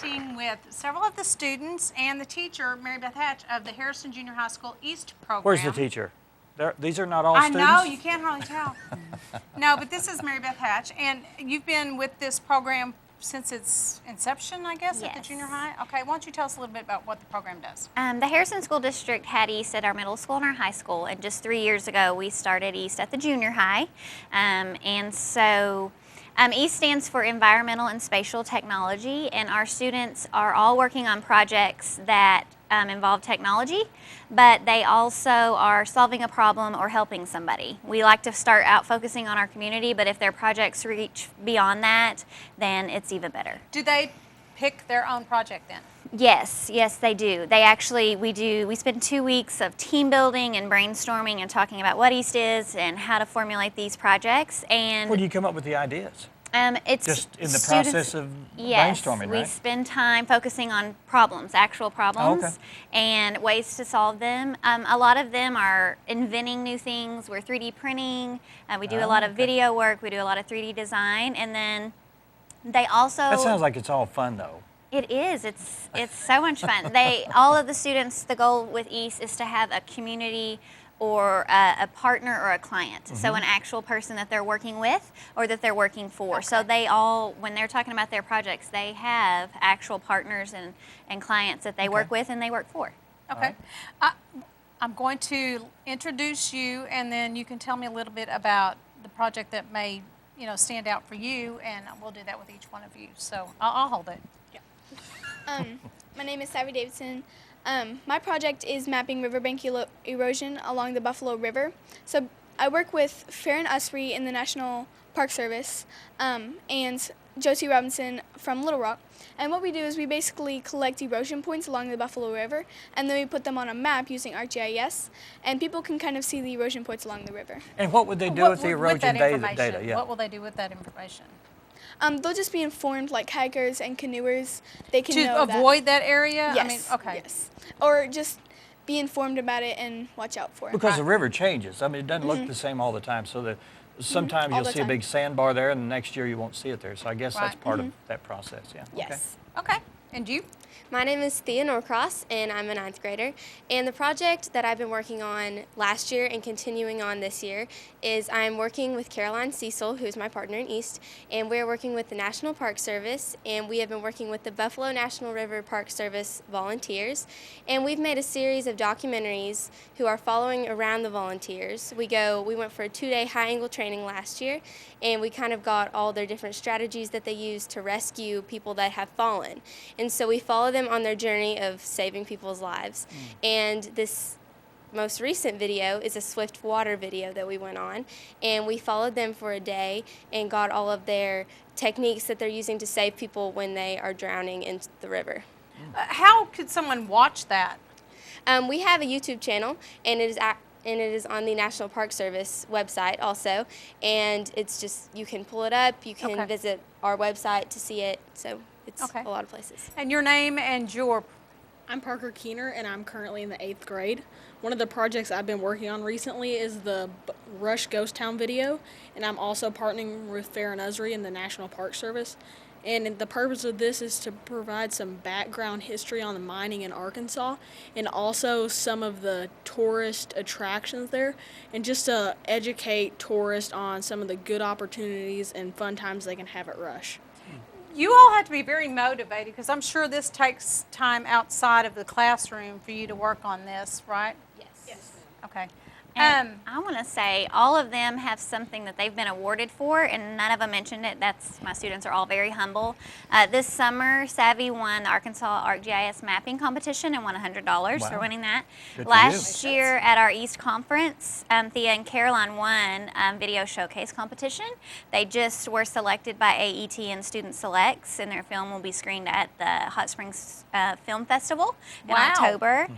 connecting with several of the students and the teacher, Mary Beth Hatch, of the Harrison Junior High School East program. Where's the teacher? These are not all I students? know, you can't hardly tell. No, but this is Mary Beth Hatch, and you've been with this program since its inception, I guess, at the Yes. junior high? Okay, why don't you tell us a little bit about what the program does? The Harrison School District had East at our middle school and our high school, and just 3 years ago we started East at the junior high. East stands for Environmental and Spatial Technology, and our students are all working on projects that involve technology, but they also are solving a problem or helping somebody. We like to start out focusing on our community, but if their projects reach beyond that, then it's even better. Do they pick their own project then? Yes, they do. We spend 2 weeks of team building and brainstorming and talking about what East is and how to formulate these projects. And Where do you come up with the ideas? it's Just in the students- process of Yes, brainstorming, we right? spend time focusing on problems, actual problems, okay. and ways to solve them. A lot of them are inventing new things. We're 3D printing. We do a lot of okay. video work. We do a lot of 3D design, and then they also. That sounds like it's all fun, though. It is. It's so much fun. All of the students, the goal with East is to have a community or a partner or a client. So an actual person that they're working with or that they're working for. So they all, when they're talking about their projects, they have actual partners and clients that they work with and they work for. Okay. I'm going to introduce you, and then you can tell me a little bit about the project that may, stand out for you, and we'll do that with each one of you. So I'll hold it. My name is Savvy Davidson. My project is mapping riverbank erosion along the Buffalo River. So I work with Farron Usry in the National Park Service and Josie Robinson from Little Rock. And what we do is we basically collect erosion points along the Buffalo River, and then we put them on a map using ArcGIS, and people can kind of see the erosion points along the river. And what would they do with the erosion that data? information? Yeah. What will they do with that information? They'll just be informed, like hikers and canoers. They can To know avoid that area? Yes. I mean, okay. Yes. Or just be informed about it and watch out for it. Because the river changes. I mean, it doesn't look the same all the time. So that sometimes All you'll the see a time. big sandbar there, and the next year you won't see it there. So I guess that's Right. part of that process. Yeah. Yes. Okay. And you? My name is Thea Norcross, and I'm a 9th grader. And the project that I've been working on last year and continuing on this year is I'm working with Caroline Cecil, who's my partner in East, and we're working with the National Park Service, and we have been working with the Buffalo National River Park Service volunteers. And we've made a series of documentaries who are following around the volunteers. We went for a 2-day high-angle training last year, and we kind of got all their different strategies that they use to rescue people that have fallen. And so we follow them on their journey of saving people's lives. And this most recent video is a swift water video that we went on, and we followed them for a day and got all of their techniques that they're using to save people when they are drowning in the river. How could someone watch that? We have a YouTube channel, and it is on the National Park Service website also, and it's just, you can pull it up, you can Okay. visit our website to see it, so it's Okay. a lot of places. And your name and your... I'm Parker Keener, and I'm currently in the 8th grade. One of the projects I've been working on recently is the Rush Ghost Town video, and I'm also partnering with Farron Usry in the National Park Service. And the purpose of this is to provide some background history on the mining in Arkansas, and also some of the tourist attractions there, and just to educate tourists on some of the good opportunities and fun times they can have at Rush. You all have to be very motivated, because I'm sure this takes time outside of the classroom for you to work on this, right? Yes. Okay. And I want to say all of them have something that they've been awarded for, and none of them mentioned it. My students are all very humble. This summer, Savvy won the Arkansas ArcGIS mapping competition and won $100 for Wow. winning that. Good for Last year at our East Conference, Thea and Caroline won video showcase competition. They just were selected by AET and Student Selects, and their film will be screened at the Hot Springs Film Festival in Wow. October.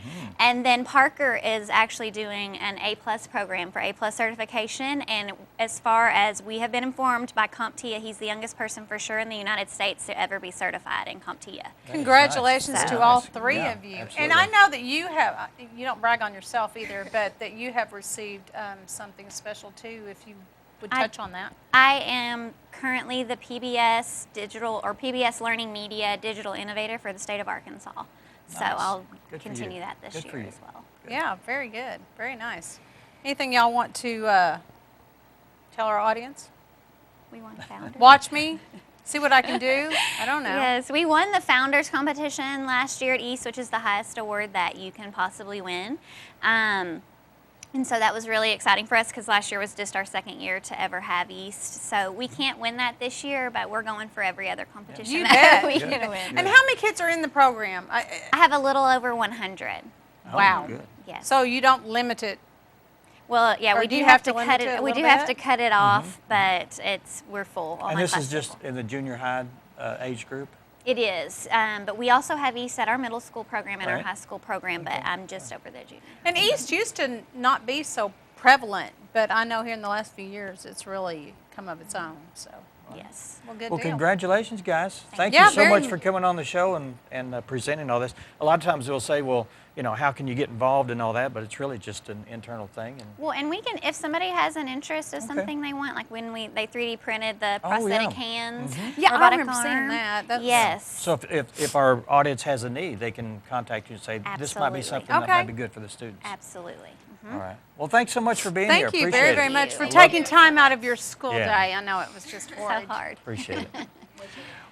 And then Parker is actually doing an A+ program for A+ certification, and as far as we have been informed by CompTIA, he's the youngest person for sure in the United States to ever be certified in CompTIA. Congratulations nice. to all Nice. three Yeah, of you. And absolutely. I know that you have, you don't brag on yourself either, but that you have received something special too, if you would touch on that. I am currently the PBS digital or PBS Learning Media digital innovator for the state of Arkansas. So Nice. I'll Good for continue you. that this Good for year you. as well. Yeah, very good. Very nice. Anything y'all want to tell our audience? We won Founders. Watch me, see what I can do. I don't know. Yes, we won the Founders competition last year at East, which is the highest award that you can possibly win. And so that was really exciting for us because last year was just our second year to ever have East. So we can't win that this year, but we're going for every other competition You that bet. we Good. can win. And how many kids are in the program? I have a little over 100. Oh, Wow. good. Yes. So you don't limit it. Well, yeah, Or we do do you have have to to limit cut it it. a We do little have bit? to cut it off, but we're full. All And my this is classes are just full. in the junior high age group? It is, but we also have East at our middle school program and our Right. high school program. But I'm just over the junior. And East used to not be so prevalent, but I know here in the last few years it's really come of its own. So, Yes. well, good Well, deal. congratulations, guys. Thank you. you Yeah, so very much m- for coming on the show and presenting all this. A lot of times they'll say, well, you know, how can you get involved and all that? But it's really just an internal thing. And Well, and we can, if somebody has an interest in something they want, like when they 3D printed the Oh, prosthetic yeah. hands, Yeah, I robotic remember seeing arm. that. That's- Yes. so if our audience has a need, they can contact you and say, this might be Absolutely. something that Okay. might be good for the students. Absolutely. All right. Well, thanks so much for being here. Thank you Appreciate very, it. very much for Thank you. taking time out of your school Yeah. day. I know it was just So horrid. hard. Appreciate it.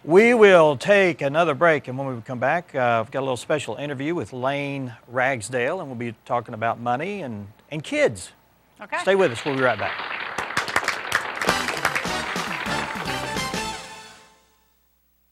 We will take another break, and when we come back, we've got a little special interview with Lane Ragsdale, and we'll be talking about money and kids. Okay. Stay with us. We'll be right back.